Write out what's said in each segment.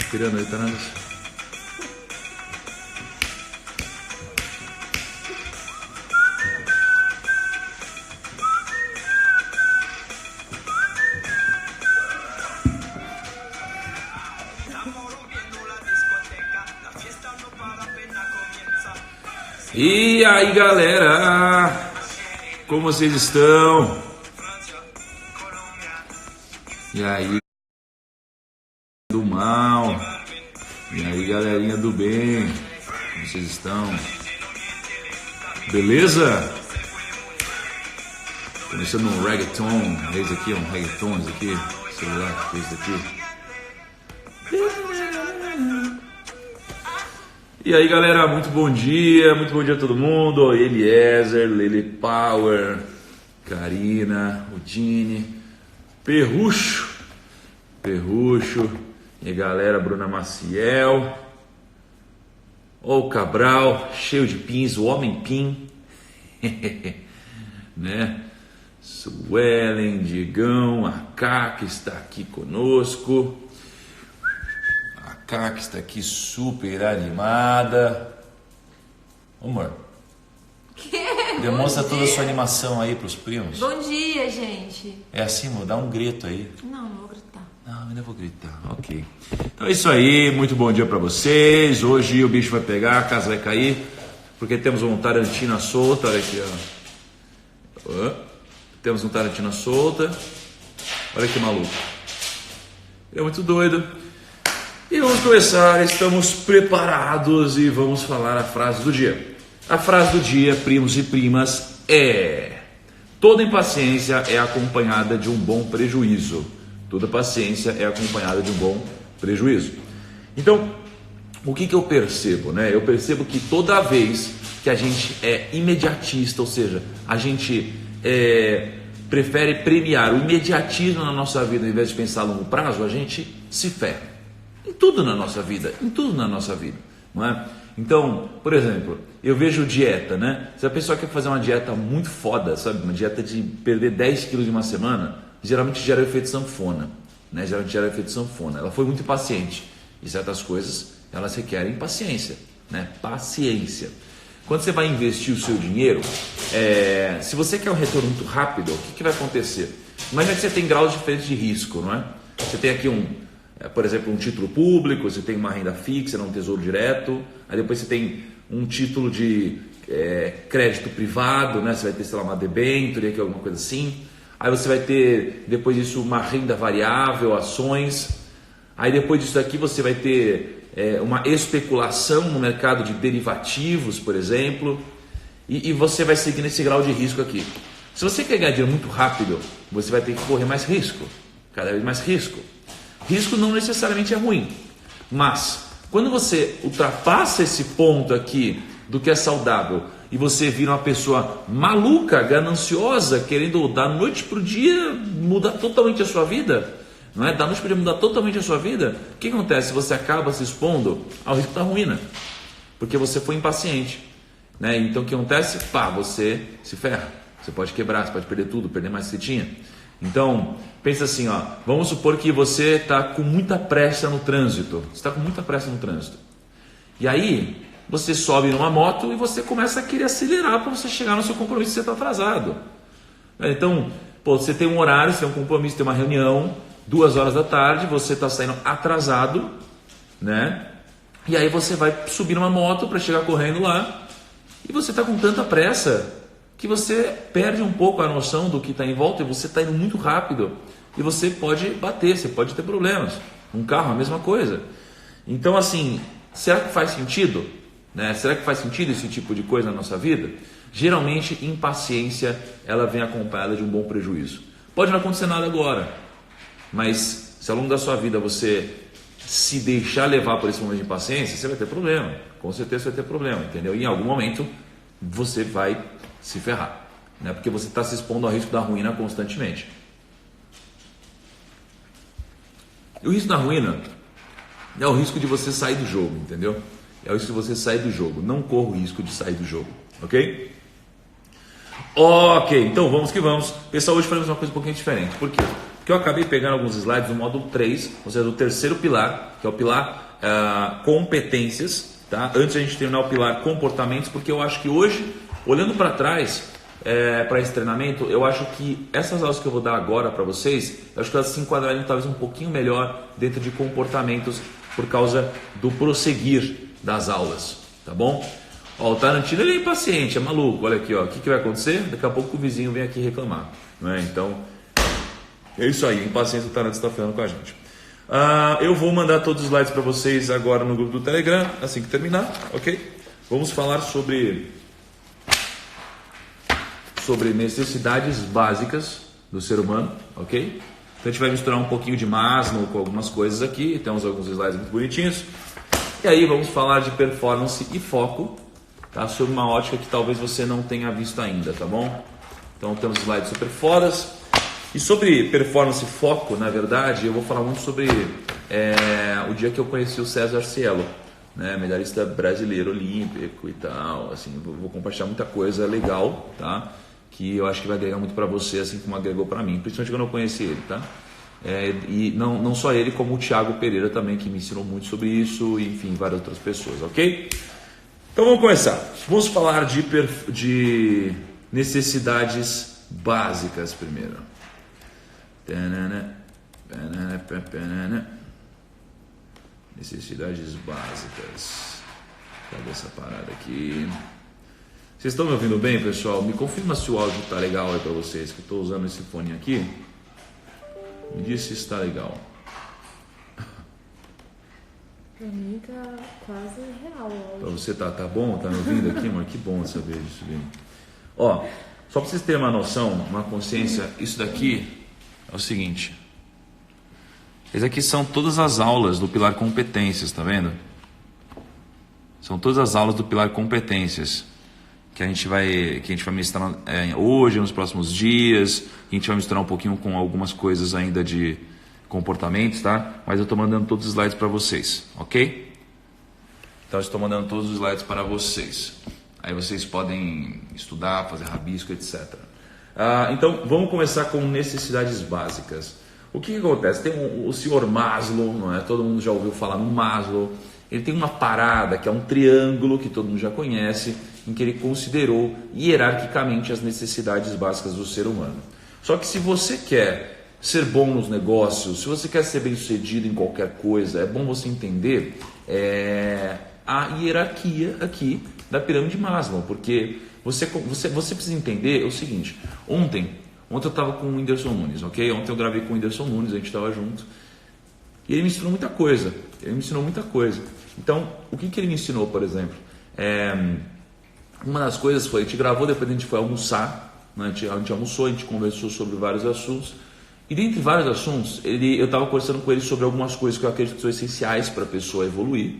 Respirando aí, tá nada. E aí, galera, como vocês estão? E aí, do mal? E aí, galerinha do bem? Como vocês estão? Beleza? Começando um reggaeton, esse aqui é um reggaeton, esse aqui, celular, esse aqui. E aí, galera, muito bom dia a todo mundo. Eliezer, Lele Power, Karina, Udine, Perrucho, e a galera, Bruna Maciel, o Cabral, cheio de pins, o Homem Pin, né? Suelen, Diegão, a Kaki está aqui conosco. A que está aqui super animada. Ô, amor, demonstra toda a sua animação aí pros primos. Bom dia, gente. É assim, amor? Dá um grito aí. Não vou gritar. Não, ainda vou gritar. Ok. Então é isso aí, muito bom dia pra vocês. Hoje o bicho vai pegar, a casa vai cair, porque temos um Tarantino solta. Olha aqui, ó. Temos um Tarantino solta. Olha que maluco. É muito doido. E vamos começar, estamos preparados e vamos falar a frase do dia. A frase do dia, primos e primas, é: toda impaciência é acompanhada de um bom prejuízo. Toda paciência é acompanhada de um bom prejuízo. Então, o que eu percebo, né? Eu percebo que toda vez que a gente é imediatista, ou seja, a gente prefere premiar o imediatismo na nossa vida ao invés de pensar a longo prazo, a gente se ferra. Em tudo na nossa vida, não é? Então, por exemplo, eu vejo dieta, né? Se a pessoa quer fazer uma dieta muito foda, sabe? Uma dieta de perder 10 quilos em uma semana, geralmente gera o efeito sanfona, né? Ela foi muito impaciente e certas coisas, elas requerem paciência, né? Paciência. Quando você vai investir o seu dinheiro, se você quer um retorno muito rápido, o que vai acontecer? Imagina que você tem graus diferentes de risco, não é? Você tem aqui por exemplo, um título público, você tem uma renda fixa, um tesouro direto, aí depois você tem um título de crédito privado, né? Você vai ter, sei lá, uma debênture, alguma coisa assim. Aí você vai ter, depois disso, uma renda variável, ações. Aí depois disso daqui você vai ter uma especulação no mercado de derivativos, por exemplo. E você vai seguir nesse grau de risco aqui. Se você quer ganhar dinheiro muito rápido, você vai ter que correr mais risco, cada vez mais risco. Risco não necessariamente é ruim, mas quando você ultrapassa esse ponto aqui do que é saudável e você vira uma pessoa maluca, gananciosa, querendo da noite para o dia mudar totalmente a sua vida, não é? Da noite para o dia mudar totalmente a sua vida, o que acontece? Você acaba se expondo ao risco da ruína, porque você foi impaciente, né? Então o que acontece? Você se ferra, você pode quebrar, você pode perder tudo, perder mais do que você tinha. Então, pensa assim, ó, vamos supor que você está com muita pressa no trânsito. E aí, você sobe numa moto e você começa a querer acelerar para você chegar no seu compromisso, você está atrasado. Então, você tem um horário, você tem um compromisso, tem uma reunião, 2 horas da tarde, você está saindo atrasado, né? E aí você vai subir numa moto para chegar correndo lá e você está com tanta pressa que você perde um pouco a noção do que está em volta e você está indo muito rápido e você pode bater, você pode ter problemas. Um carro, a mesma coisa. Então, assim, será que faz sentido? Né? Será que faz sentido esse tipo de coisa na nossa vida? Geralmente, impaciência, ela vem acompanhada de um bom prejuízo. Pode não acontecer nada agora, mas se ao longo da sua vida você se deixar levar por esse momento de impaciência, você vai ter problema. Com certeza você vai ter problema, entendeu? E em algum momento você vai se ferrar, né? Porque você está se expondo ao risco da ruína constantemente. E o risco da ruína é o risco de você sair do jogo, entendeu? É o risco de você sair do jogo. Não corra o risco de sair do jogo, ok? Ok, então vamos que vamos. Pessoal, hoje faremos uma coisa um pouquinho diferente. Por quê? porque eu acabei pegando alguns slides do módulo 3, ou seja, do terceiro pilar, que é o pilar competências, tá? Antes a gente terminar o pilar comportamentos, porque eu acho que hoje, olhando para trás, para esse treinamento, eu acho que essas aulas que eu vou dar agora para vocês, eu acho que elas se enquadrarem talvez um pouquinho melhor dentro de comportamentos por causa do prosseguir das aulas, tá bom? Ó, o Tarantino ele é impaciente, é maluco, olha aqui, ó, o que vai acontecer? Daqui a pouco o vizinho vem aqui reclamar, né? Então, é isso aí, impaciência, o Tarantino está falando com a gente. Eu vou mandar todos os slides para vocês agora no grupo do Telegram, assim que terminar, ok? Vamos falar sobre necessidades básicas do ser humano, ok? Então a gente vai misturar um pouquinho de Maslow com algumas coisas aqui, temos alguns slides muito bonitinhos. E aí vamos falar de performance e foco, tá? Sobre uma ótica que talvez você não tenha visto ainda, tá bom? Então temos slides super fodas. E sobre performance e foco, na verdade, eu vou falar muito sobre o dia que eu conheci o César Cielo, né? Medalhista brasileiro olímpico e tal, assim, vou compartilhar muita coisa legal, tá? Que eu acho que vai agregar muito para você, assim como agregou para mim, principalmente quando eu conheci ele, tá? E não só ele, como o Thiago Pereira também, que me ensinou muito sobre isso, e enfim, várias outras pessoas, ok? Então vamos começar. Vamos falar de necessidades básicas primeiro. Necessidades básicas. Cadê essa parada aqui? Vocês estão me ouvindo bem, pessoal? Me confirma se o áudio está legal aí para vocês, que eu estou usando esse fone aqui. Me diz se está legal. Pra mim tá quase real o áudio. Para você tá bom? Tá me ouvindo aqui, mano? Que bom saber disso, viu? Ó, só para vocês terem uma noção, uma consciência, isso daqui é o seguinte. Essas aqui são todas as aulas do Pilar Competências, tá vendo? São todas as aulas do Pilar Competências que a gente vai misturar hoje, nos próximos dias. A gente vai misturar um pouquinho com algumas coisas ainda de comportamentos, tá? Mas eu estou mandando todos os slides para vocês, ok? Então eu estou mandando todos os slides para vocês. Aí vocês podem estudar, fazer rabisco, etc. Então vamos começar com necessidades básicas. O que acontece? Tem o senhor Maslow, não é? Todo mundo já ouviu falar no Maslow. Ele tem uma parada que é um triângulo que todo mundo já conhece, em que ele considerou hierarquicamente as necessidades básicas do ser humano. Só que se você quer ser bom nos negócios, se você quer ser bem sucedido em qualquer coisa, é bom você entender a hierarquia aqui da pirâmide Maslow, porque você precisa entender o seguinte. Ontem eu estava com o Whindersson Nunes, ok? Ontem eu gravei com o Whindersson Nunes, a gente estava junto. E ele me ensinou muita coisa. Então, o que ele me ensinou, por exemplo? Uma das coisas foi, a gente gravou, depois a gente foi almoçar, né? A gente almoçou, a gente conversou sobre vários assuntos. E dentre vários assuntos, eu estava conversando com ele sobre algumas coisas que eu acredito que são essenciais para a pessoa evoluir,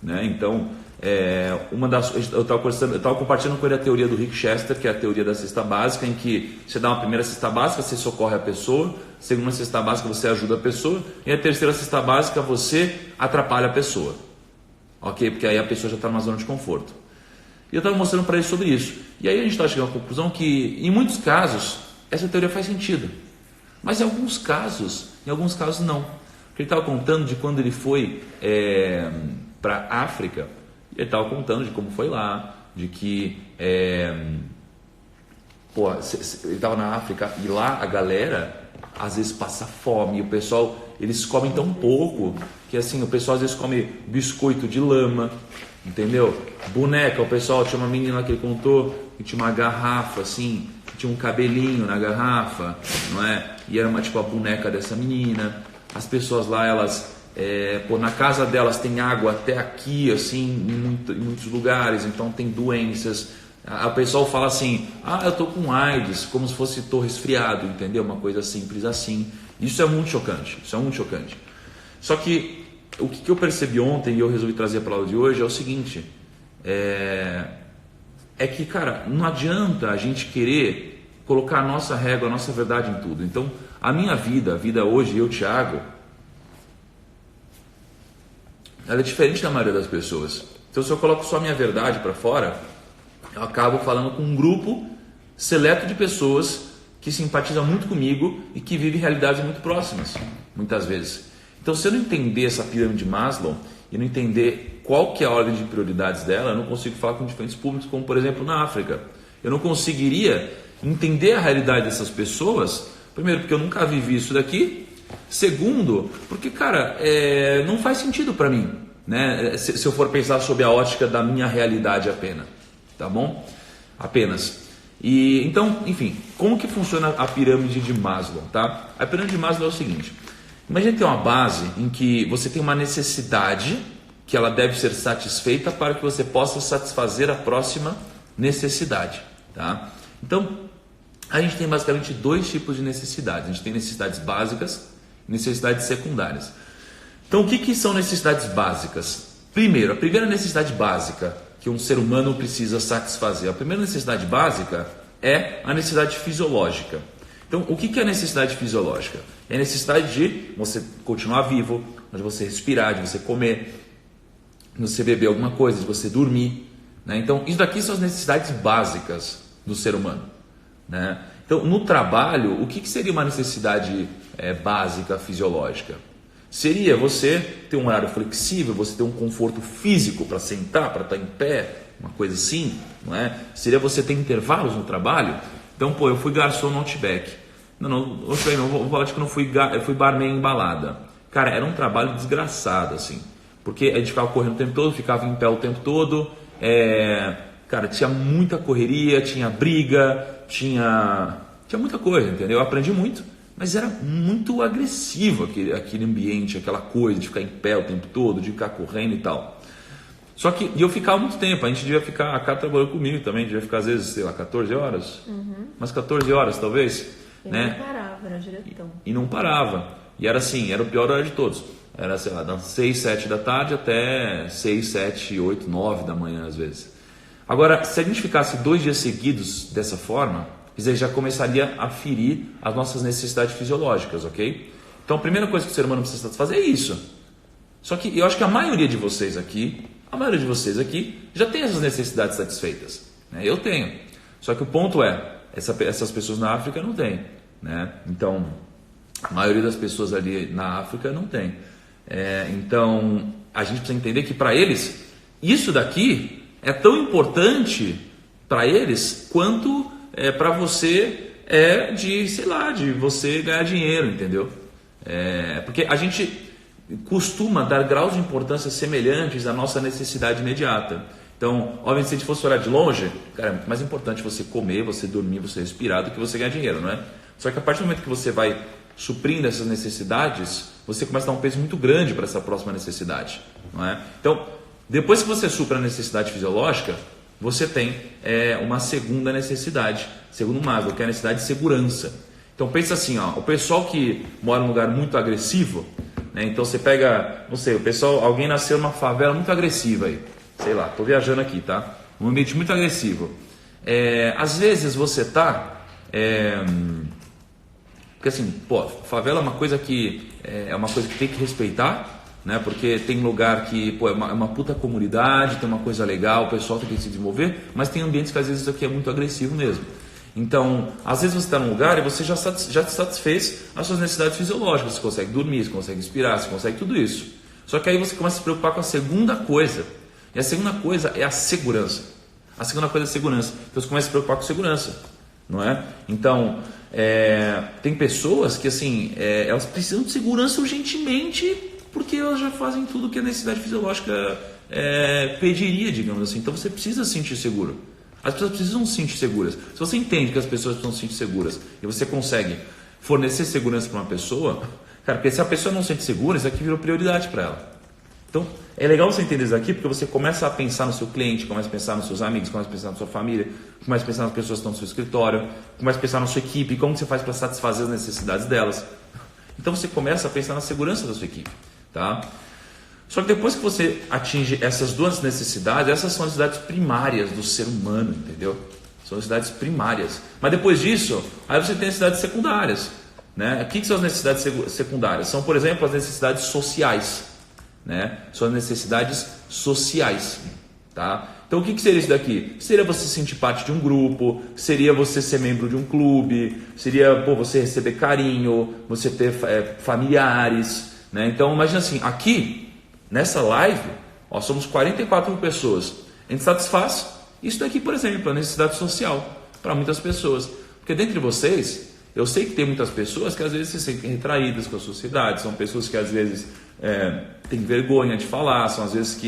né? Então, eu estava compartilhando com ele a teoria do Rick Chester, que é a teoria da cesta básica, em que você dá uma primeira cesta básica, você socorre a pessoa, segunda cesta básica você ajuda a pessoa, e a terceira cesta básica você atrapalha a pessoa, ok? Porque aí a pessoa já está numa zona de conforto. E eu estava mostrando para ele sobre isso, e aí a gente estava chegando à conclusão que em muitos casos essa teoria faz sentido, mas em alguns casos não. Porque ele estava contando de quando ele foi para a África. Ele estava contando de como foi lá, de que ele estava na África e lá a galera às vezes passa fome, e o pessoal, eles comem tão pouco que assim, o pessoal às vezes come biscoito de lama, entendeu? Boneca, o pessoal, tinha uma menina que ele contou que tinha uma garrafa assim, que tinha um cabelinho na garrafa, não é? E era tipo a boneca dessa menina. As pessoas lá, elas na casa delas tem água até aqui, assim, em muitos lugares, então tem doenças. A pessoa fala assim, eu tô com AIDS, como se fosse tô resfriado, entendeu? Uma coisa simples assim. Isso é muito chocante, Só que o que eu percebi ontem e eu resolvi trazer para a aula de hoje é o seguinte, que, cara, não adianta a gente querer colocar a nossa régua, a nossa verdade em tudo. Então, a minha vida, hoje, eu, Thiago, ela é diferente da maioria das pessoas. Então, se eu coloco só a minha verdade para fora, eu acabo falando com um grupo seleto de pessoas que simpatiza muito comigo e que vive realidades muito próximas, muitas vezes. Então, se eu não entender essa pirâmide de Maslow e não entender qual que é a ordem de prioridades dela, eu não consigo falar com diferentes públicos, como por exemplo na África. Eu não conseguiria entender a realidade dessas pessoas, primeiro porque eu nunca vivi isso daqui, segundo porque, cara, não faz sentido para mim, né? Se eu for pensar sob a ótica da minha realidade apenas, tá bom? Apenas. E então, enfim, como que funciona a pirâmide de Maslow, tá? A pirâmide de Maslow é o seguinte: imagina ter uma base em que você tem uma necessidade que ela deve ser satisfeita para que você possa satisfazer a próxima necessidade, tá? Então, a gente tem basicamente dois tipos de necessidades. A gente tem necessidades básicas e necessidades secundárias. Então, o que são necessidades básicas? Primeiro, a primeira necessidade básica que um ser humano precisa satisfazer. A primeira necessidade básica é a necessidade fisiológica. Então, o que é a necessidade fisiológica? É a necessidade de você continuar vivo, de você respirar, de você comer, de você beber alguma coisa, de você dormir, né? Então, isso daqui são as necessidades básicas do ser humano, né? Então, no trabalho, o que seria uma necessidade básica fisiológica? Seria você ter um horário flexível, você ter um conforto físico para sentar, para estar em pé, uma coisa assim, não é? Seria você ter intervalos no trabalho. Então, eu fui garçom no Outback. Não vou falar de que eu fui barman em balada. Cara, era um trabalho desgraçado, assim, porque a gente ficava correndo o tempo todo, ficava em pé o tempo todo, cara, tinha muita correria, tinha briga, tinha muita coisa, entendeu? Eu aprendi muito, mas era muito agressivo aquele ambiente, aquela coisa de ficar em pé o tempo todo, de ficar correndo e tal. Só que eu ficava muito tempo, a gente devia ficar, a Cá trabalhou comigo também, devia ficar às vezes, sei lá, 14 horas, umas 14 horas talvez, né? Não parava, era diretão. E não parava, e era assim, era o pior horário de todos, era, sei lá, das 6, 7 da tarde até 6, 7, 8, 9 da manhã às vezes. Agora, se a gente ficasse 2 dias seguidos dessa forma, isso já começaria a ferir as nossas necessidades fisiológicas, ok? Então a primeira coisa que o ser humano precisa fazer é isso. Só que eu acho que a maioria de vocês aqui já tem essas necessidades satisfeitas, né? Eu tenho. Só que o ponto é, essas pessoas na África não têm, né? Então, a maioria das pessoas ali na África não tem. Então, a gente precisa entender que para eles, isso daqui é tão importante para eles quanto para você de você ganhar dinheiro, entendeu? Porque a gente costuma dar graus de importância semelhantes à nossa necessidade imediata. Então, obviamente, se a gente fosse olhar de longe, cara, é muito mais importante você comer, você dormir, você respirar do que você ganhar dinheiro, não é? Só que a partir do momento que você vai suprindo essas necessidades, você começa a dar um peso muito grande para essa próxima necessidade, não é? Então, depois que você supra a necessidade fisiológica, você tem uma segunda necessidade, segundo Maslow, que é a necessidade de segurança. Então pensa assim, ó, o pessoal que mora num lugar muito agressivo, né, então você pega, não sei, alguém nasceu numa favela muito agressiva aí, sei lá, estou viajando aqui, tá? Um ambiente muito agressivo. Às vezes você tá, porque assim, favela é uma coisa que tem que respeitar, né? Porque tem lugar que é uma puta comunidade, tem uma coisa legal, o pessoal tem que se desenvolver, mas tem ambientes que às vezes isso aqui é muito agressivo mesmo. Então, às vezes você está num lugar e você já satisfez as suas necessidades fisiológicas, você consegue dormir, você consegue respirar, você consegue tudo isso. Só que aí você começa a se preocupar com a segunda coisa, e a segunda coisa é a segurança. A segunda coisa é a segurança, então você começa a se preocupar com segurança, não é? Então, tem pessoas que assim, elas precisam de segurança urgentemente, porque elas já fazem tudo que a necessidade fisiológica pediria, digamos assim. Então você precisa se sentir seguro. As pessoas precisam se sentir seguras. Se você entende que as pessoas precisam se sentir seguras e você consegue fornecer segurança para uma pessoa, cara, porque se a pessoa não se sente segura, isso aqui virou prioridade para ela. Então é legal você entender isso aqui, porque você começa a pensar no seu cliente, começa a pensar nos seus amigos, começa a pensar na sua família, começa a pensar nas pessoas que estão no seu escritório, começa a pensar na sua equipe, como você faz para satisfazer as necessidades delas. Então você começa a pensar na segurança da sua equipe. Tá? Só que depois que você atinge essas duas necessidades, essas são as necessidades primárias do ser humano, entendeu? São necessidades primárias. Mas depois disso, aí você tem necessidades secundárias, né? O que são as necessidades secundárias? São, por exemplo, as necessidades sociais, né? São as necessidades sociais. Tá? Então o que seria isso daqui? Seria você se sentir parte de um grupo, seria você ser membro de um clube, seria você receber carinho, você ter familiares, né? Então imagina assim, aqui nessa live, somos 44 mil pessoas, a gente satisfaz isso daqui, por exemplo, a necessidade social para muitas pessoas, porque dentre vocês, eu sei que tem muitas pessoas que às vezes se sentem retraídas com a sociedade, são pessoas que às vezes têm vergonha de falar, são às vezes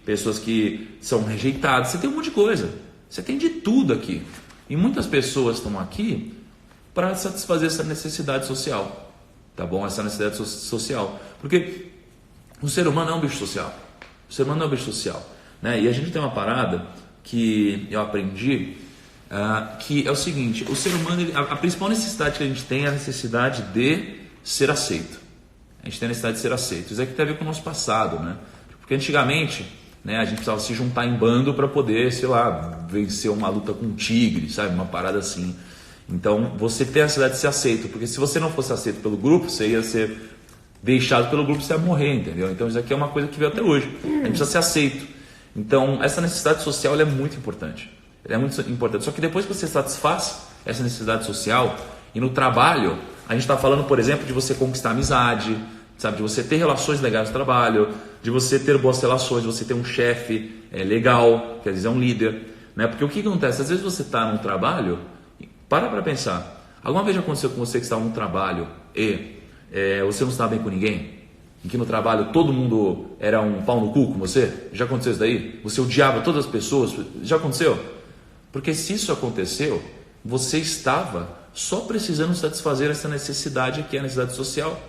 pessoas que são rejeitadas, você tem um monte de coisa, você tem de tudo aqui. E muitas pessoas estão aqui para satisfazer essa necessidade social, tá bom? Essa necessidade social. Porque o ser humano é um bicho social. O ser humano é um bicho social, né? E a gente tem uma parada que eu aprendi, que é o seguinte, o ser humano, a principal necessidade que a gente tem é a necessidade de ser aceito. A gente tem a necessidade de ser aceito. Isso aqui tem a ver com o nosso passado, né? Porque antigamente, né, a gente precisava se juntar em bando para poder, sei lá, vencer uma luta com um tigre, sabe? Uma parada assim. Então, você tem a necessidade de ser aceito, porque se você não fosse aceito pelo grupo, você ia ser deixado pelo grupo, você ia morrer, entendeu? Então, isso aqui é uma coisa que veio até hoje. A gente precisa ser aceito. Então, essa necessidade social ela é muito importante. Ela é muito importante. Só que depois que você satisfaz essa necessidade social, e no trabalho, a gente está falando, por exemplo, de você conquistar amizade, sabe? De você ter relações legais no trabalho, de você ter boas relações, de você ter um chefe legal, que às vezes é um líder, né? Porque o que acontece? Às vezes você está num trabalho, para pensar, alguma vez já aconteceu com você que estava num trabalho e você não estava bem com ninguém? Em que no trabalho todo mundo era um pau no cu com você? Já aconteceu isso daí? Você odiava todas as pessoas? Já aconteceu? Porque se isso aconteceu, você estava só precisando satisfazer essa necessidade que é a necessidade social.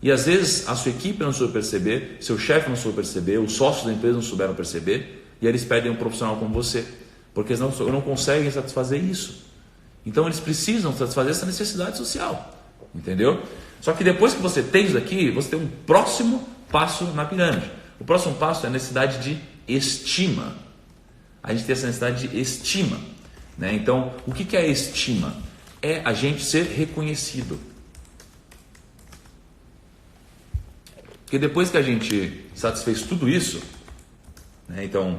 E às vezes a sua equipe não soube perceber, seu chefe não soube perceber, os sócios da empresa não souberam perceber, e eles pedem um profissional como você, porque eles não conseguem satisfazer isso. Então eles precisam satisfazer essa necessidade social, entendeu? Só que depois que você tem isso aqui, você tem um próximo passo na pirâmide. O próximo passo é a necessidade de estima. A gente tem essa necessidade de estima, né? Então, o que é estima? É a gente ser reconhecido. Porque depois que a gente satisfez tudo isso, né? Então,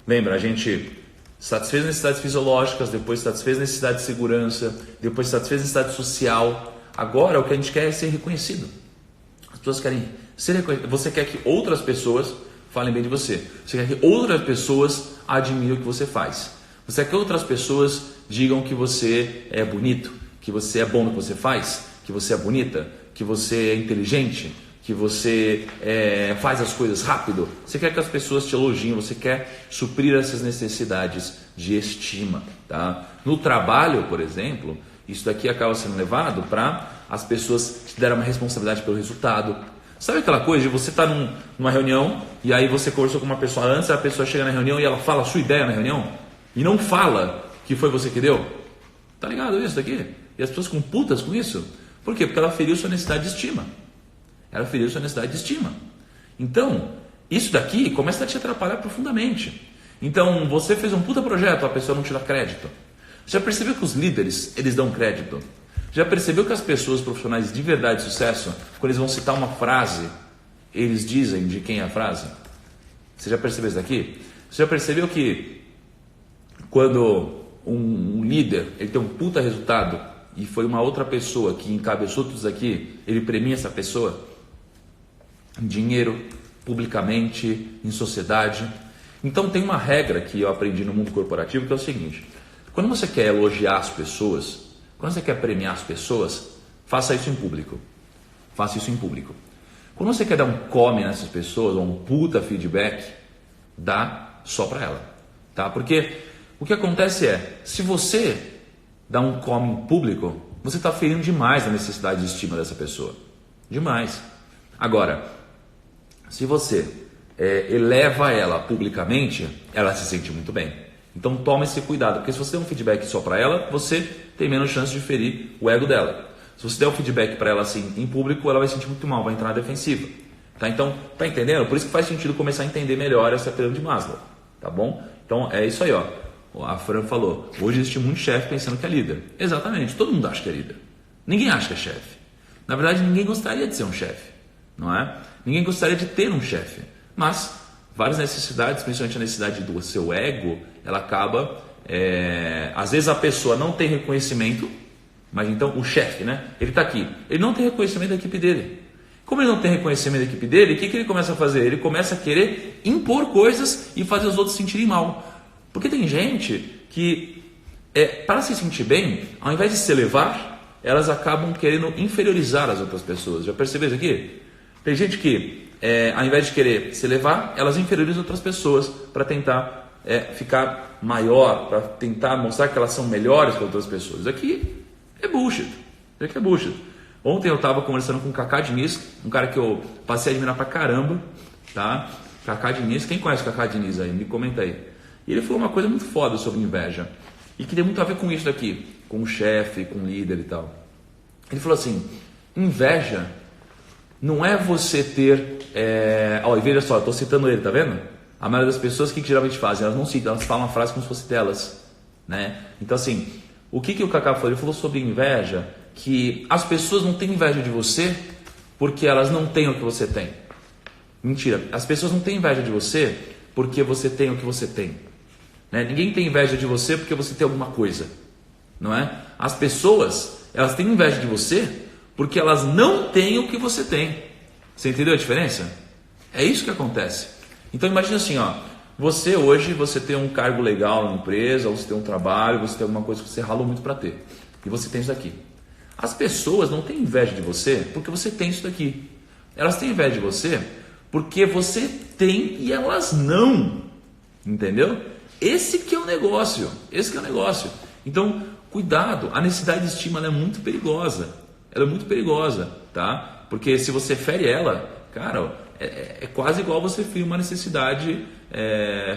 lembra, a gente satisfez necessidades fisiológicas, depois satisfez necessidade de segurança, depois satisfez necessidade social. Agora o que a gente quer é ser reconhecido. As pessoas querem ser reconhecidas. Você quer que outras pessoas falem bem de você. Você quer que outras pessoas admirem o que você faz. Você quer que outras pessoas digam que você é bonito, que você é bom no que você faz, que você é bonita, que você é inteligente, que você faz as coisas rápido. Você quer que as pessoas te elogiem, você quer suprir essas necessidades de estima, tá? No trabalho, por exemplo, isso daqui acaba sendo levado para as pessoas te darem uma responsabilidade pelo resultado. Sabe aquela coisa de você estar numa reunião e aí você conversou com uma pessoa antes, a pessoa chega na reunião e ela fala a sua ideia na reunião e não fala que foi você que deu? Tá ligado isso daqui? E as pessoas ficam putas com isso. Por quê? Porque ela feriu sua necessidade de estima. Ela feriu sua necessidade de estima. Então, isso daqui começa a te atrapalhar profundamente. Então, você fez um puta projeto, a pessoa não te dá crédito. Já percebeu que os líderes, eles dão crédito? Já percebeu que as pessoas profissionais de verdade de sucesso, quando eles vão citar uma frase, eles dizem de quem é a frase? Você já percebeu isso daqui? Você já percebeu que quando um líder ele tem um puta resultado e foi uma outra pessoa que encabeçou tudo isso aqui, ele premia essa pessoa em dinheiro, publicamente, em sociedade? Então tem uma regra que eu aprendi no mundo corporativo que é o seguinte: quando você quer elogiar as pessoas, quando você quer premiar as pessoas, faça isso em público. Faça isso em público. Quando você quer dar um come nessas pessoas, ou um puta feedback, dá só para ela, tá? Porque o que acontece é, se você dá um come em público, você está ferindo demais a necessidade de estima dessa pessoa. Demais. Agora, se você eleva ela publicamente, ela se sente muito bem. Então toma esse cuidado, porque se você der um feedback só para ela, você tem menos chance de ferir o ego dela. Se você der um feedback para ela assim em público, ela vai se sentir muito mal, vai entrar na defensiva. Tá? Então, tá entendendo? Por isso que faz sentido começar a entender melhor essa pirâmide de Maslow. Tá bom? Então é isso aí, ó. A Fran falou, hoje existe muito chefe pensando que é líder. Exatamente, todo mundo acha que é líder. Ninguém acha que é chefe. Na verdade, ninguém gostaria de ser um chefe, não é? Ninguém gostaria de ter um chefe. Mas várias necessidades, principalmente a necessidade do seu ego, ela acaba, às vezes a pessoa não tem reconhecimento, mas então o chefe, né? Ele está aqui, ele não tem reconhecimento da equipe dele. Como ele não tem reconhecimento da equipe dele, o que ele começa a fazer? Ele começa a querer impor coisas e fazer os outros se sentirem mal. Porque tem gente que, para se sentir bem, ao invés de se elevar, elas acabam querendo inferiorizar as outras pessoas. Já percebeu isso aqui? Tem gente que, ao invés de querer se elevar, elas inferiorizam outras pessoas para tentar ficar maior, para tentar mostrar que elas são melhores que outras pessoas. Isso aqui é bullshit. Isso aqui é bullshit. Ontem eu estava conversando com o Kaká Diniz, um cara que eu passei a admirar pra caramba, tá? Kaká Diniz, quem conhece o Kaká Diniz aí? Me comenta aí. E ele falou uma coisa muito foda sobre inveja, e que tem muito a ver com isso daqui, com o chefe, com o líder e tal. Ele falou assim, inveja não é você ter... e veja só, eu estou citando ele, tá vendo? A maioria das pessoas, o que geralmente fazem? Elas não citam, elas falam uma frase como se fosse delas, né? Então assim, o que o Kaká falou? Ele falou sobre inveja, que as pessoas não têm inveja de você porque elas não têm o que você tem. Mentira, as pessoas não têm inveja de você porque você tem o que você tem, né? Ninguém tem inveja de você porque você tem alguma coisa, não é? As pessoas, elas têm inveja de você porque elas não têm o que você tem. Você entendeu a diferença? É isso que acontece. Então imagina assim, ó, você hoje tem um cargo legal na empresa, ou você tem um trabalho, você tem alguma coisa que você ralou muito para ter, e você tem isso daqui. As pessoas não têm inveja de você porque você tem isso daqui. Elas têm inveja de você porque você tem e elas não. Entendeu? Esse que é o negócio. Esse que é o negócio. Então, cuidado. A necessidade de estima é muito perigosa. Ela é muito perigosa, tá? Porque se você fere ela, cara, é quase igual você ferir uma necessidade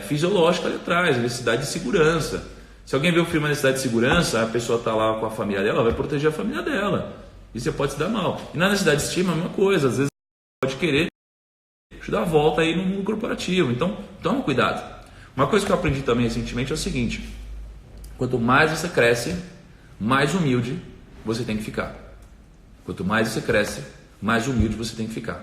fisiológica ali atrás, a necessidade de segurança. Se alguém vê o filme necessidade de segurança, a pessoa está lá com a família dela, ela vai proteger a família dela. E você pode se dar mal. E na necessidade de estima, a mesma coisa. Às vezes você pode querer te dar a volta aí no mundo corporativo. Então, toma cuidado. Uma coisa que eu aprendi também recentemente é o seguinte. Quanto mais você cresce, mais humilde você tem que ficar. Quanto mais você cresce, mais humilde você tem que ficar.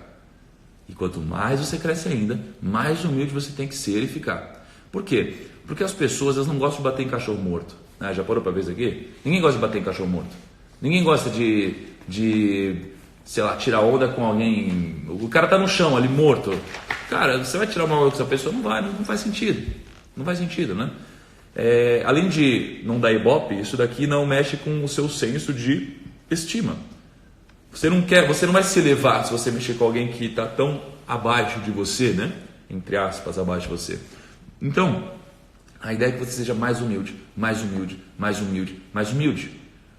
E quanto mais você cresce ainda, mais humilde você tem que ser e ficar. Por quê? Porque as pessoas, elas não gostam de bater em cachorro morto. Né? Já parou para ver isso aqui? Ninguém gosta de bater em cachorro morto. Ninguém gosta de, sei lá, tirar onda com alguém. O cara tá no chão ali, morto. Cara, você vai tirar uma onda com essa pessoa? Não vai, não faz sentido. Não faz sentido, né? Além de não dar ibope, isso daqui não mexe com o seu senso de estima. Você não vai se elevar se você mexer com alguém que está tão abaixo de você, né? Entre aspas, abaixo de você. Então, a ideia é que você seja mais humilde, mais humilde, mais humilde, mais humilde.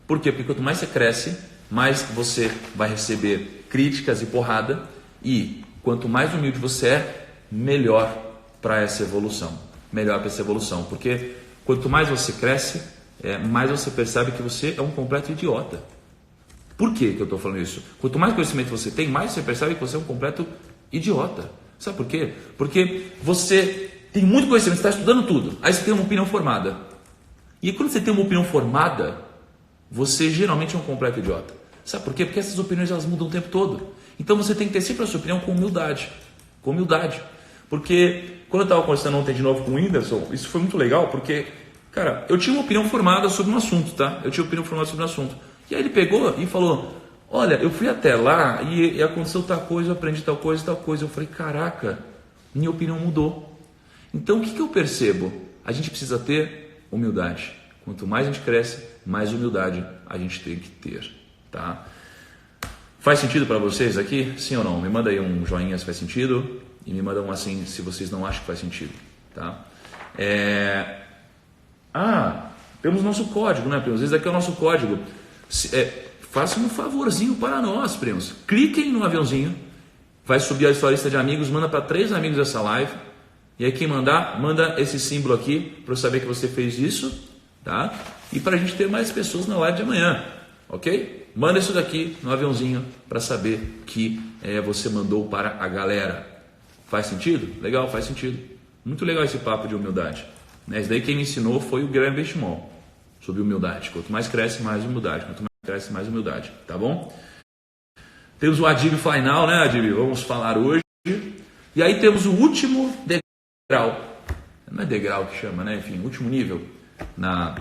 Por quê? Porque quanto mais você cresce, mais você vai receber críticas e porrada. E quanto mais humilde você é, melhor para essa evolução. Melhor para essa evolução. Porque quanto mais você cresce, mais você percebe que você é um completo idiota. Por que eu estou falando isso? Quanto mais conhecimento você tem, mais você percebe que você é um completo idiota. Sabe por quê? Porque você tem muito conhecimento, você está estudando tudo, aí você tem uma opinião formada. E quando você tem uma opinião formada, você geralmente é um completo idiota. Sabe por quê? Porque essas opiniões elas mudam o tempo todo. Então você tem que ter sempre a sua opinião com humildade. Com humildade. Porque quando eu estava conversando ontem de novo com o Whindersson, isso foi muito legal, porque, cara, eu tinha uma opinião formada sobre um assunto, tá? Eu tinha uma opinião formada sobre um assunto. E aí ele pegou e falou, olha, eu fui até lá e aconteceu tal coisa, eu aprendi tal coisa, tal coisa. Eu falei, caraca, minha opinião mudou. Então o que eu percebo? A gente precisa ter humildade. Quanto mais a gente cresce, mais humildade a gente tem que ter, tá? Faz sentido para vocês aqui? Sim ou não? Me manda aí um joinha se faz sentido e me manda um assim se vocês não acham que faz sentido, tá? Temos nosso código, né, primos? Esse daqui é o nosso código. Façam um favorzinho para nós, primos. Cliquem no aviãozinho, vai subir a sua lista de amigos, manda para 3 amigos essa live. E aí quem mandar, manda esse símbolo aqui para eu saber que você fez isso, tá? E para a gente ter mais pessoas na live de amanhã, ok? Manda isso daqui no aviãozinho para saber que você mandou para a galera. Faz sentido? Legal, faz sentido. Muito legal esse papo de humildade. Isso daí quem me ensinou foi o Graham Benchimol, sobre humildade. Quanto mais cresce, mais humildade. Quanto mais cresce, mais humildade, tá bom? Temos o Adib Final, né, Adib? Vamos falar hoje. E aí temos o último degrau, não é degrau que chama, né? Enfim, último nível na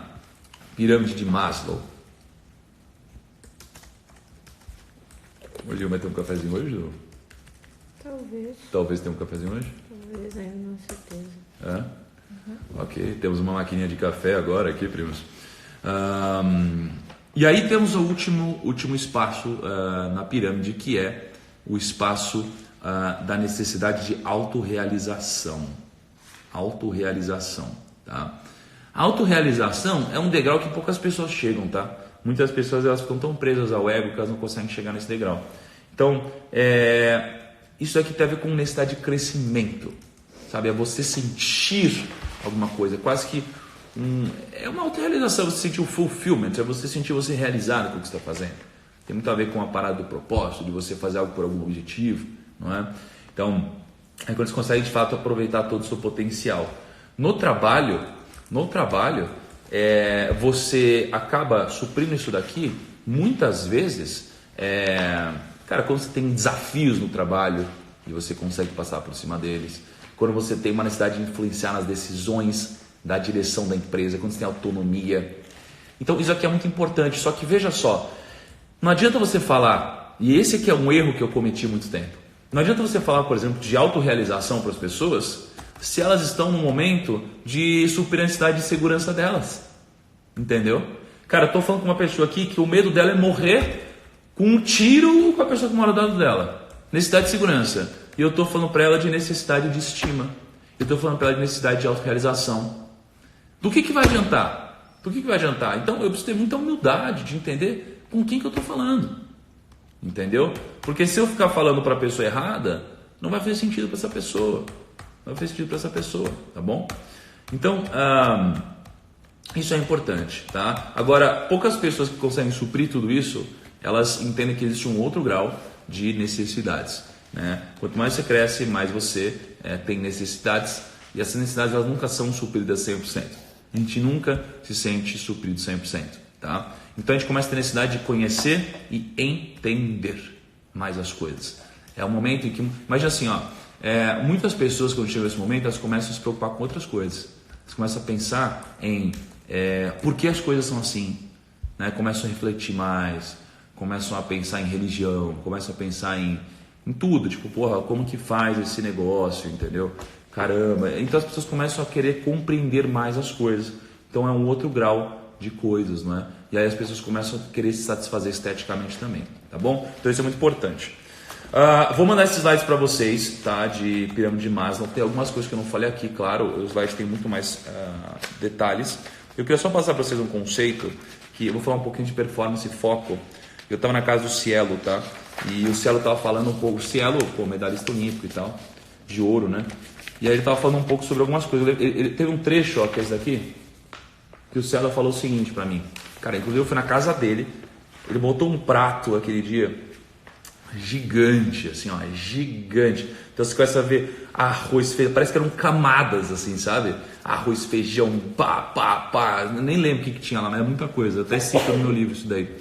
pirâmide de Maslow. O Gil vai ter um cafezinho hoje, Gil? Talvez. Talvez tenha um cafezinho hoje? Talvez, ainda não tenho certeza. É? Uhum. Ok, temos uma maquininha de café agora aqui, primos. E aí temos o último espaço na pirâmide, que é o espaço da necessidade de autorrealização. Autorrealização, tá? A autorrealização é um degrau que poucas pessoas chegam, tá? Muitas pessoas elas ficam tão presas ao ego que elas não conseguem chegar nesse degrau. Então, isso aqui tem a ver com necessidade de crescimento, sabe? É você sentir alguma coisa, quase que é uma autorrealização, você sentir o fulfillment, é você sentir você realizado com o que você está fazendo. Tem muito a ver com a parada do propósito, de você fazer algo por algum objetivo, não é? Então, é quando você consegue de fato aproveitar todo o seu potencial. No trabalho, você acaba suprindo isso daqui, muitas vezes, cara, quando você tem desafios no trabalho e você consegue passar por cima deles, quando você tem uma necessidade de influenciar nas decisões da direção da empresa, quando você tem autonomia. Então isso aqui é muito importante, só que veja só, não adianta você falar, e esse aqui é um erro que eu cometi há muito tempo, não adianta você falar, por exemplo, de autorrealização para as pessoas se elas estão num momento de suprir a necessidade de segurança delas, entendeu? Cara, eu estou falando com uma pessoa aqui que o medo dela é morrer com um tiro com a pessoa que mora do lado dela, necessidade de segurança, e eu estou falando para ela de necessidade de estima, eu estou falando para ela de necessidade de autorrealização. Do que vai adiantar? Do que vai adiantar? Então eu preciso ter muita humildade de entender com quem que eu estou falando, entendeu? Porque se eu ficar falando para a pessoa errada, não vai fazer sentido para essa pessoa, não vai fazer sentido para essa pessoa, tá bom? Então isso é importante, tá? Agora, poucas pessoas que conseguem suprir tudo isso, elas entendem que existe um outro grau de necessidades, né? Quanto mais você cresce, mais você tem necessidades, e essas necessidades elas nunca são supridas 100%. A gente nunca se sente suprido 100%, tá? Então a gente começa a ter necessidade de conhecer e entender mais as coisas. É um momento em que, imagina assim, muitas pessoas quando chegam nesse momento, elas começam a se preocupar com outras coisas. Elas começam a pensar em por que as coisas são assim, né? Começam a refletir mais, começam a pensar em religião, começam a pensar em tudo, tipo, porra, como que faz esse negócio, entendeu? Caramba, então as pessoas começam a querer compreender mais as coisas, então é um outro grau de coisas, não é? E aí as pessoas começam a querer se satisfazer esteticamente também, tá bom? Então isso é muito importante. Vou mandar esses slides para vocês, tá? De pirâmide de Maslow, tem algumas coisas que eu não falei aqui, claro, os slides têm muito mais detalhes. Eu queria só passar para vocês um conceito, que eu vou falar um pouquinho de performance e foco. Eu estava na casa do Cielo, tá? E o Cielo estava falando um pouco, o Cielo, medalhista olímpico e tal, de ouro, né? E aí ele estava falando um pouco sobre algumas coisas. Ele teve um trecho, que é esse daqui, que o Cielo falou o seguinte para mim. Cara, inclusive eu fui na casa dele, ele botou um prato aquele dia, gigante, assim, gigante. Então você começa a ver arroz, feijão, parece que eram camadas, assim, sabe? Arroz, feijão, pá. Nem lembro o que tinha lá, mas é muita coisa. Eu até cito no meu livro isso daí.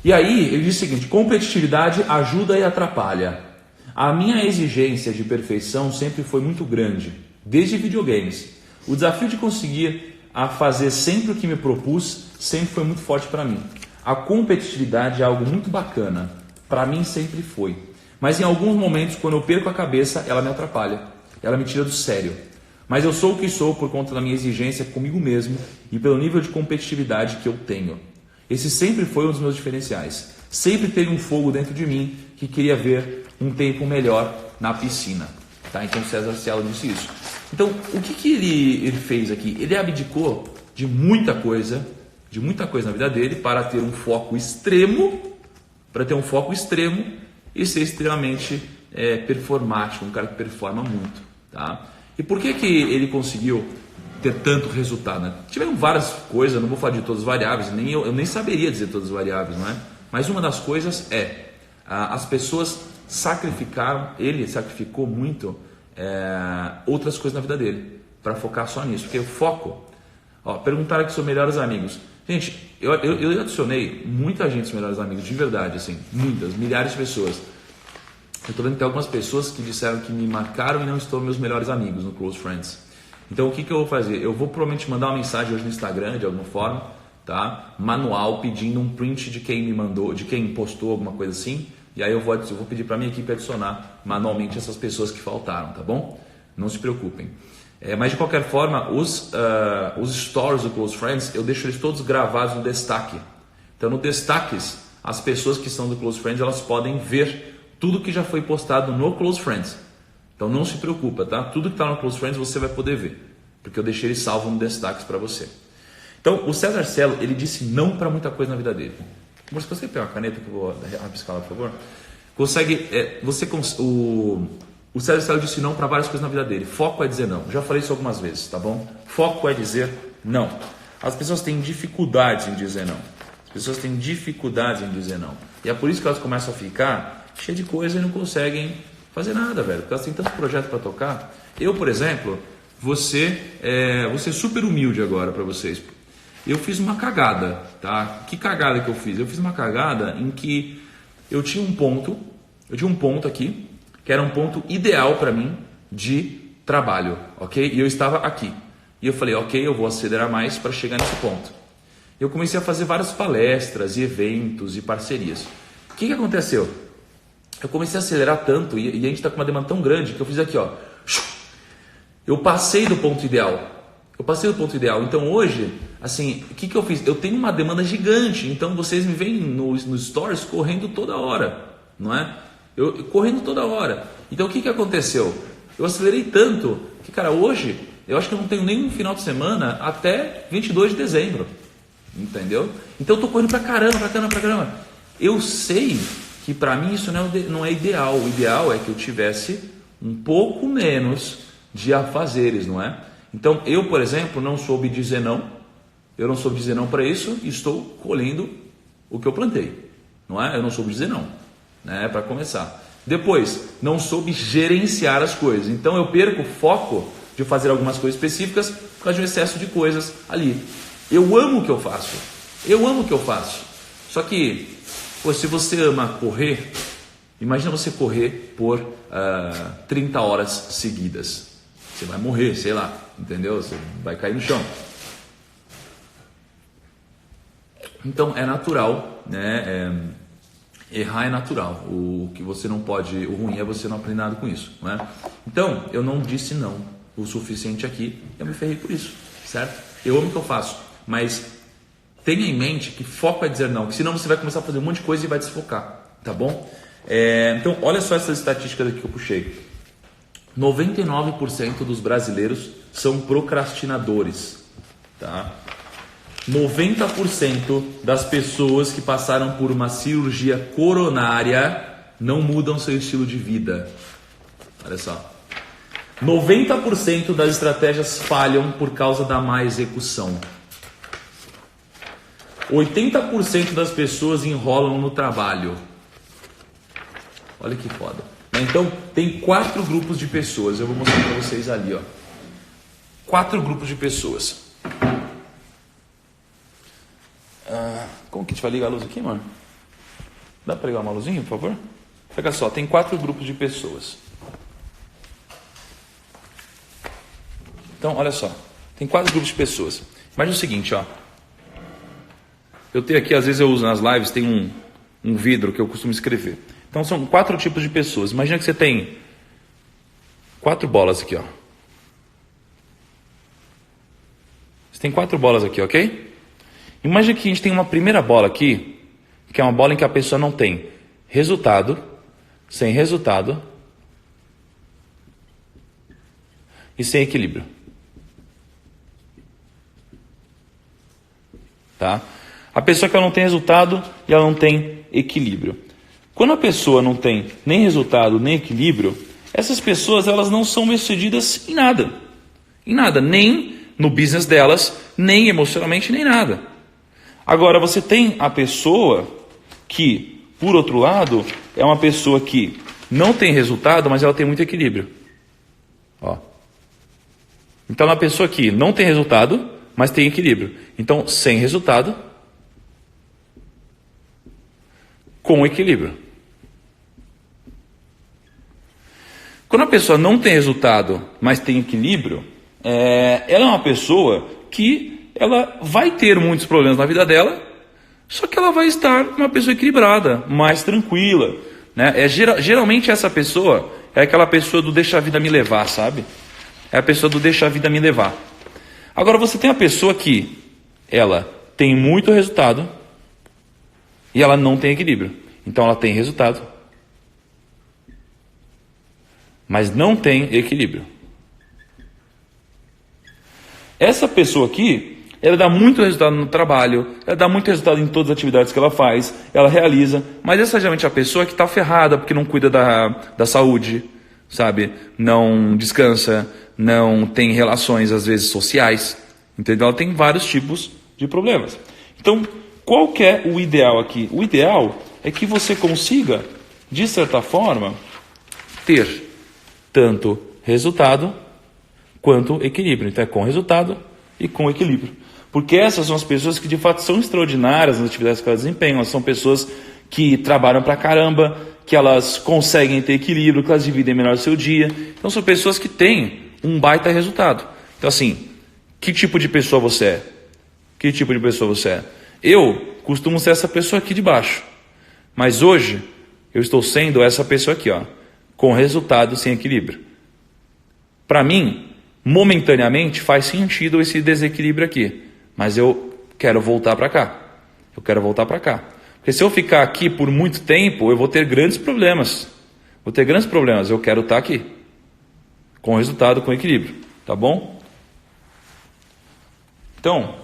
E aí ele diz o seguinte: competitividade ajuda e atrapalha. A minha exigência de perfeição sempre foi muito grande, desde videogames. O desafio de conseguir fazer sempre o que me propus sempre foi muito forte para mim. A competitividade é algo muito bacana, para mim sempre foi. Mas em alguns momentos, quando eu perco a cabeça, ela me atrapalha, ela me tira do sério. Mas eu sou o que sou por conta da minha exigência comigo mesmo e pelo nível de competitividade que eu tenho. Esse sempre foi um dos meus diferenciais. Sempre teve um fogo dentro de mim que queria ver um tempo melhor na piscina. Tá? Então César Cielo disse isso. Então o que ele fez aqui? Ele abdicou de muita coisa na vida dele para ter um foco extremo, e ser extremamente performático, um cara que performa muito. Tá? E por que ele conseguiu ter tanto resultado, né? Tiveram várias coisas, não vou falar de todas as variáveis, eu nem saberia dizer todas as variáveis, não é? Mas uma das coisas as pessoas sacrificaram, ele sacrificou muito outras coisas na vida dele, para focar só nisso, porque o foco, perguntaram aqui sobre melhores amigos. Gente, eu adicionei muita gente aos melhores amigos, de verdade, assim, milhares de pessoas. eu estou vendo que tem algumas pessoas que disseram que me marcaram e não estão meus melhores amigos no Close Friends. Então o que eu vou fazer? Eu vou provavelmente mandar uma mensagem hoje no Instagram de alguma forma, tá? Manual, pedindo um print de quem me mandou, de quem postou alguma coisa assim. E aí eu vou pedir para minha equipe adicionar manualmente essas pessoas que faltaram, tá bom? Não se preocupem. Mas de qualquer forma, os stories do Close Friends, eu deixo eles todos gravados no destaque. Então no destaques, as pessoas que são do Close Friends, elas podem ver tudo que já foi postado no Close Friends. Então não se preocupa, tá? Tudo que está no Close Friends você vai poder ver, porque eu deixei ele salvo no destaques para você. Então o César Cielo, ele disse não para muita coisa na vida dele. Você consegue pegar uma caneta que eu vou rabiscar lá, por favor? O César Cielo disse não para várias coisas na vida dele. Foco é dizer não. Já falei isso algumas vezes, tá bom? Foco é dizer não. As pessoas têm dificuldades em dizer não. As pessoas têm dificuldades em dizer não. E é por isso que elas começam a ficar cheias de coisa e não conseguem fazer nada, velho. Porque elas têm tanto projeto para tocar. Eu, por exemplo, vou ser super humilde agora para vocês. Eu fiz uma cagada, tá? Que cagada que eu fiz? Eu fiz uma cagada em que eu tinha um ponto aqui, que era um ponto ideal para mim de trabalho, ok? E eu estava aqui. E eu falei, ok, eu vou acelerar mais para chegar nesse ponto. Eu comecei a fazer várias palestras e eventos e parcerias. O que aconteceu? Eu comecei a acelerar tanto e a gente está com uma demanda tão grande que eu fiz aqui, ó. Eu passei do ponto ideal. Então hoje, assim, o que eu fiz? Eu tenho uma demanda gigante, então vocês me veem nos stories correndo toda hora, não é? Correndo toda hora. Então o que aconteceu? Eu acelerei tanto que, cara, hoje eu acho que eu não tenho nenhum final de semana até 22 de dezembro, entendeu? Então eu tô correndo pra caramba. Eu sei que para mim isso não é ideal. O ideal é que eu tivesse um pouco menos de afazeres, não é? Então, eu, por exemplo, não soube dizer não. Eu não soube dizer não para isso e estou colhendo o que eu plantei, não é? Eu não soube dizer não, né? Para começar. Depois, não soube gerenciar as coisas. Então, eu perco o foco de fazer algumas coisas específicas por causa de um excesso de coisas ali. Eu amo o que eu faço. Só que, se você ama correr, imagina você correr por 30 horas seguidas. Você vai morrer, sei lá, entendeu? Você vai cair no chão. Então é natural, né? Errar é natural. O que você não pode, o ruim é você não aprender nada com isso, não é? Então eu não disse não o suficiente aqui. Eu me ferrei por isso, certo? Eu amo o que eu faço, mas tenha em mente que foco é dizer não, que senão você vai começar a fazer um monte de coisa e vai desfocar, tá bom? Então olha só essas estatísticas aqui que eu puxei. 99% dos brasileiros são procrastinadores, tá? 90% das pessoas que passaram por uma cirurgia coronária não mudam seu estilo de vida. Olha só. 90% das estratégias falham por causa da má execução. 80% das pessoas enrolam no trabalho. Olha que foda. Então, tem 4 grupos de pessoas. Eu vou mostrar para vocês ali, ó. 4 grupos de pessoas. Como que a gente vai ligar a luz aqui, mano? Dá para ligar uma luzinha, por favor? Pega só, tem 4 grupos de pessoas. Então, olha só. Tem 4 grupos de pessoas. Imagina o seguinte, ó. Eu tenho aqui, às vezes eu uso nas lives, tem um vidro que eu costumo escrever. Então são 4 tipos de pessoas. Imagina que você tem 4 bolas aqui, ó. Você tem 4 bolas aqui, ok? Imagina que a gente tem uma primeira bola aqui, que é uma bola em que a pessoa não tem resultado, sem resultado e sem equilíbrio. Tá? A pessoa que ela não tem resultado e ela não tem equilíbrio. Quando a pessoa não tem nem resultado, nem equilíbrio, essas pessoas elas não são bem-sucedidas em nada. Em nada, nem no business delas, nem emocionalmente, nem nada. Agora, você tem a pessoa que, por outro lado, é uma pessoa que não tem resultado, mas ela tem muito equilíbrio. Ó. Então, é uma pessoa que não tem resultado, mas tem equilíbrio. Então, sem resultado, com equilíbrio. Quando a pessoa não tem resultado, mas tem equilíbrio, ela é uma pessoa que ela vai ter muitos problemas na vida dela, só que ela vai estar uma pessoa equilibrada, mais tranquila, né? Geralmente essa pessoa é aquela pessoa do deixa a vida me levar, sabe? É a pessoa do deixa a vida me levar. Agora você tem a pessoa que ela tem muito resultado e ela não tem equilíbrio. Então ela tem resultado, mas não tem equilíbrio. Essa pessoa aqui, ela dá muito resultado no trabalho, ela dá muito resultado em todas as atividades que ela faz, ela realiza, mas essa geralmente é a pessoa que está ferrada porque não cuida da saúde, sabe? Não descansa, não tem relações às vezes sociais, entendeu? Ela tem vários tipos de problemas. Então, qual que é o ideal aqui? O ideal é que você consiga, de certa forma, ter tanto resultado quanto equilíbrio. Então é com resultado e com equilíbrio. Porque essas são as pessoas que de fato são extraordinárias nas atividades que elas desempenham. Elas são pessoas que trabalham pra caramba, que elas conseguem ter equilíbrio, que elas dividem melhor o seu dia. Então são pessoas que têm um baita resultado. Então assim, que tipo de pessoa você é? Que tipo de pessoa você é? Eu costumo ser essa pessoa aqui de baixo. Mas hoje eu estou sendo essa pessoa aqui, ó, com resultado sem equilíbrio. Para mim, momentaneamente faz sentido esse desequilíbrio aqui, mas eu quero voltar para cá. Eu quero voltar para cá. Porque se eu ficar aqui por muito tempo, eu vou ter grandes problemas. Vou ter grandes problemas. Eu quero estar aqui, com resultado, com equilíbrio. Tá bom? Então,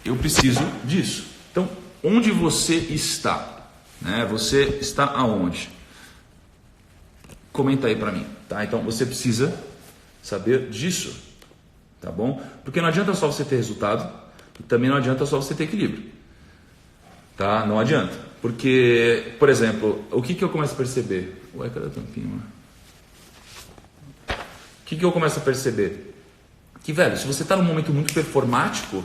eu preciso disso. Então, onde você está? Né? Você está aonde? Comenta aí para mim, tá? Então você precisa saber disso, tá bom? Porque não adianta só você ter resultado, e também não adianta só você ter equilíbrio, tá? Não adianta, porque, por exemplo, o que eu começo a perceber? Ué, cadê a tampinha? O que eu começo a perceber? Que, velho, se você está num momento muito performático,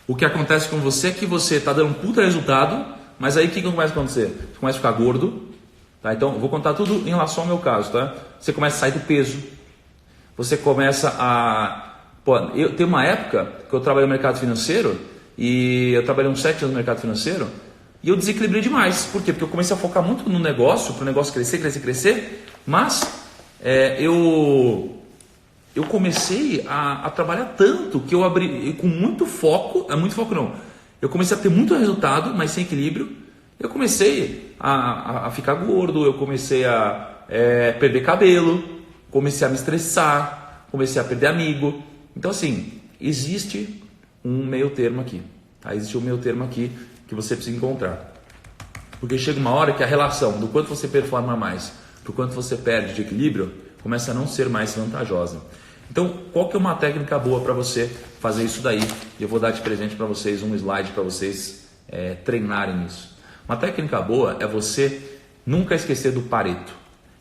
o que acontece com você é que você está dando um puta resultado, mas aí o que começa a acontecer? Você começa a ficar gordo. Tá, então, eu vou contar tudo em relação ao meu caso, tá? Você começa a sair do peso. Você começa a... eu tenho uma época que eu trabalhei no mercado financeiro e eu trabalhei uns 7 anos no mercado financeiro e eu desequilibrei demais. Por quê? Porque eu comecei a focar muito no negócio, para o negócio crescer, mas eu comecei a trabalhar tanto que eu abri com muito foco, eu comecei a ter muito resultado, mas sem equilíbrio. Eu comecei a ficar gordo, eu comecei a perder cabelo, comecei a me estressar, comecei a perder amigo. Então assim, existe um meio termo aqui, tá? Existe um meio termo aqui que você precisa encontrar. Porque chega uma hora que a relação do quanto você performa mais para o quanto você perde de equilíbrio começa a não ser mais vantajosa. Então, qual que é uma técnica boa para você fazer isso daí? Eu vou dar de presente para vocês um slide para vocês treinarem isso. Uma técnica boa é você nunca esquecer do Pareto.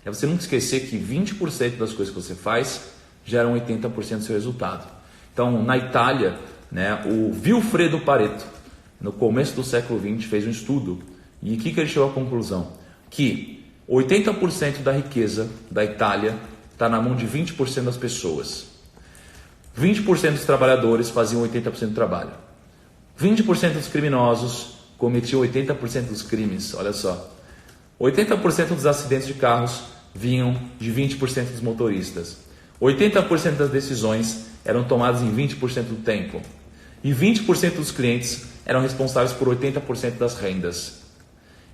É você nunca esquecer que 20% das coisas que você faz geram 80% do seu resultado. Então, na Itália, né, o Vilfredo Pareto, no começo do século XX, fez um estudo. E o que ele chegou à conclusão? Que 80% da riqueza da Itália está na mão de 20% das pessoas. 20% dos trabalhadores faziam 80% do trabalho. 20% dos criminosos cometiam 80% dos crimes, olha só. 80% dos acidentes de carros vinham de 20% dos motoristas. 80% das decisões eram tomadas em 20% do tempo. E 20% dos clientes eram responsáveis por 80% das rendas.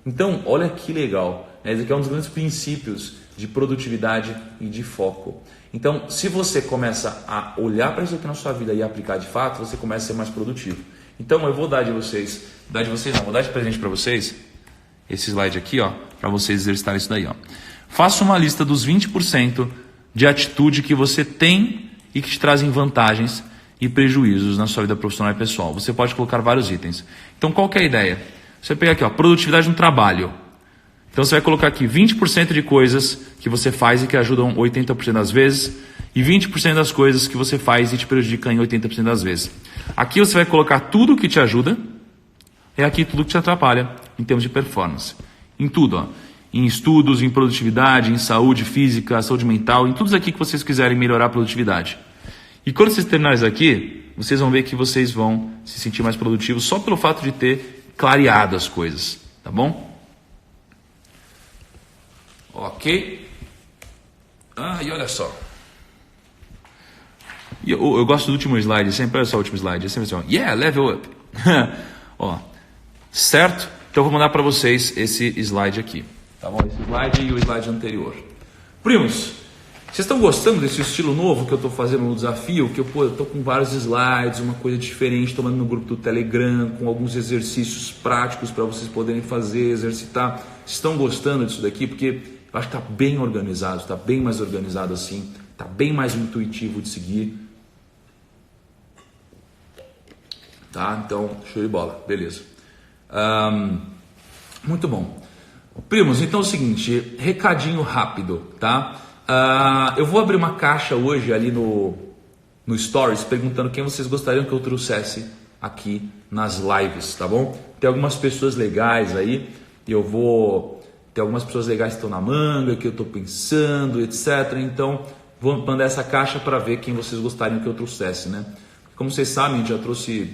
Então, olha que legal. Esse aqui é um dos grandes princípios de produtividade e de foco. Então, se você começa a olhar para isso aqui na sua vida e aplicar de fato, você começa a ser mais produtivo. Então, eu vou dar de presente para vocês esse slide aqui, ó, para vocês exercitarem isso daí, ó. Faça uma lista dos 20% de atitude que você tem e que te trazem vantagens e prejuízos na sua vida profissional e pessoal. Você pode colocar vários itens. Então, qual que é a ideia? Você pega aqui, ó, produtividade no trabalho. Então, você vai colocar aqui 20% de coisas que você faz e que ajudam 80% das vezes e 20% das coisas que você faz e te prejudicam em 80% das vezes. Aqui você vai colocar tudo que te ajuda e aqui tudo que te atrapalha em termos de performance. Em tudo, ó. em estudos, em produtividade, em saúde física, saúde mental, em tudo aqui que vocês quiserem melhorar a produtividade. E quando vocês terminarem isso aqui, vocês vão ver que vocês vão se sentir mais produtivos só pelo fato de ter clareado as coisas, tá bom? Ok. E olha só. Eu gosto do último slide, sempre olha só o último slide, é sempre assim, yeah, level up. Ó, certo? Então eu vou mandar para vocês esse slide aqui, tá bom? Esse slide e o slide anterior. Primos, vocês estão gostando desse estilo novo que eu estou fazendo no desafio? Que eu estou com vários slides, uma coisa diferente, tomando no grupo do Telegram, com alguns exercícios práticos para vocês poderem fazer, exercitar. Vocês estão gostando disso daqui? Porque eu acho que está bem organizado, está bem mais organizado assim, está bem mais intuitivo de seguir. Tá? Então, show de bola, beleza. Muito bom. Primos, então é o seguinte, recadinho rápido, tá? Eu vou abrir uma caixa hoje ali no Stories, perguntando quem vocês gostariam que eu trouxesse aqui nas lives, tá bom? Tem algumas pessoas legais aí, tem algumas pessoas legais que estão na manga, que eu estou pensando, etc. Então, vou mandar essa caixa para ver quem vocês gostariam que eu trouxesse, né? Como vocês sabem, a gente já trouxe,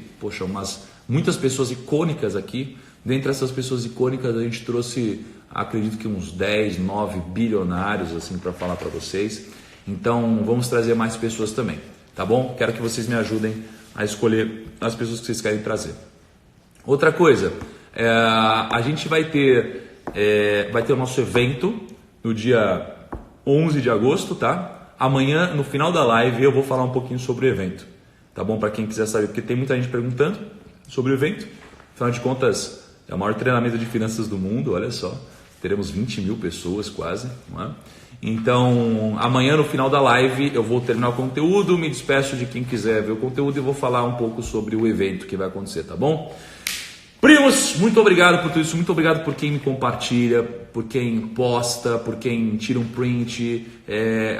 muitas pessoas icônicas aqui. Dentre essas pessoas icônicas, a gente trouxe, acredito que uns 10, 9 bilionários assim para falar para vocês. Então, vamos trazer mais pessoas também, tá bom? Quero que vocês me ajudem a escolher as pessoas que vocês querem trazer. Outra coisa, a gente vai ter o nosso evento no dia 11 de agosto, tá? Amanhã, no final da live, eu vou falar um pouquinho sobre o evento. Tá bom? Para quem quiser saber, porque tem muita gente perguntando sobre o evento. Afinal de contas, é o maior treinamento de finanças do mundo, olha só. Teremos 20 mil pessoas quase, não é? Então, amanhã no final da live eu vou terminar o conteúdo, me despeço de quem quiser ver o conteúdo e vou falar um pouco sobre o evento que vai acontecer, tá bom? Primos, muito obrigado por tudo isso, muito obrigado por quem me compartilha, por quem posta, por quem tira um print,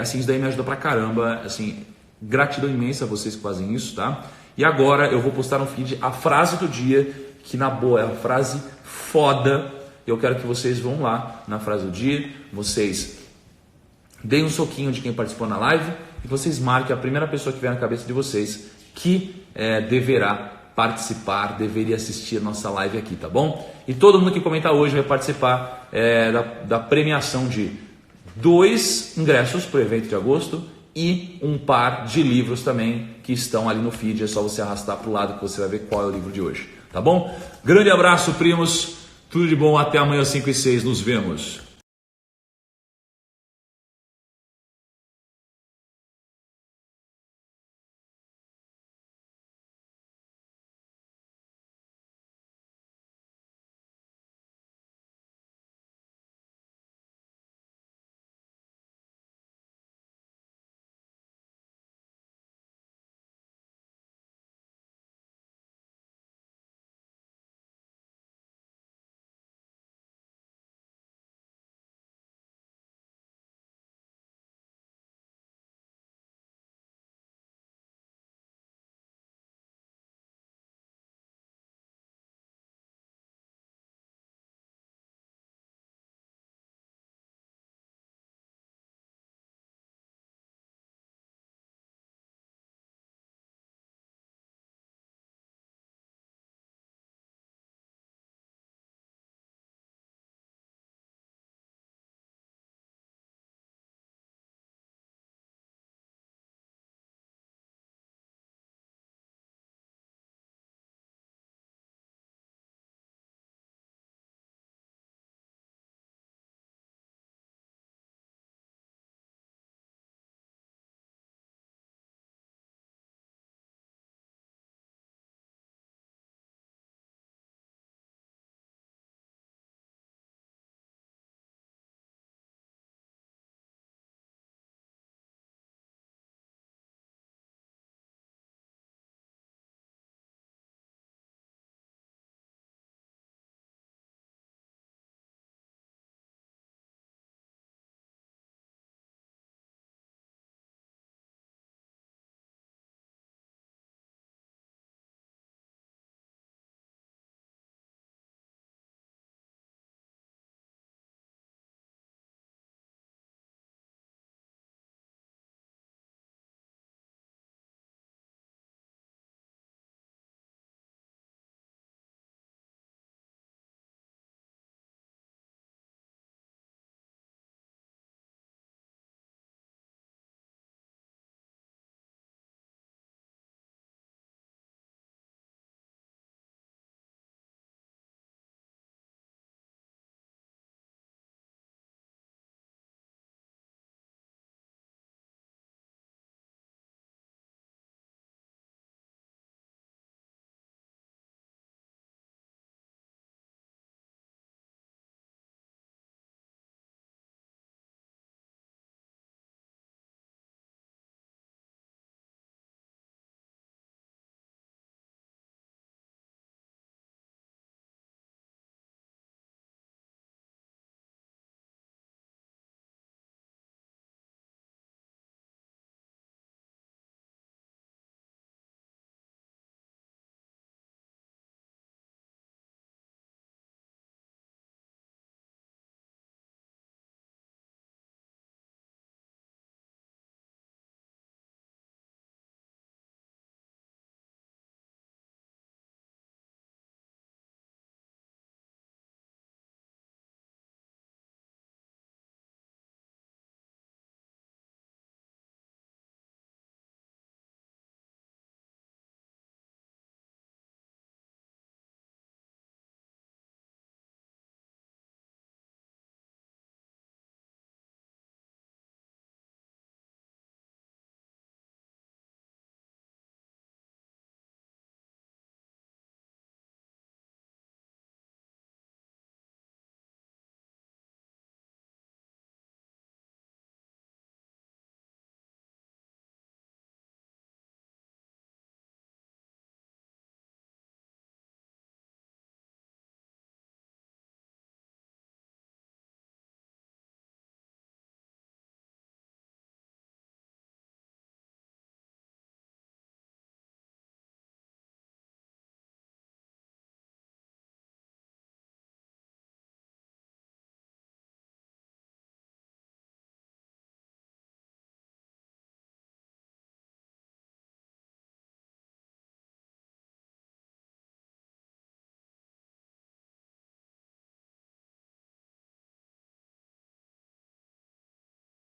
assim, isso daí me ajuda pra caramba, assim, gratidão imensa a vocês que fazem isso, tá? E agora eu vou postar no feed a frase do dia, que na boa é uma frase foda. Eu quero que vocês vão lá na frase do dia, vocês deem um soquinho de quem participou na live e vocês marquem a primeira pessoa que vier na cabeça de vocês que deverá participar, deveria assistir a nossa live aqui, tá bom? E todo mundo que comentar hoje vai participar da premiação de 2 ingressos para o evento de agosto e um par de livros também que estão ali no feed. É só você arrastar para o lado que você vai ver qual é o livro de hoje, tá bom? Grande abraço, primos, tudo de bom, até amanhã às 5 e 6, nos vemos.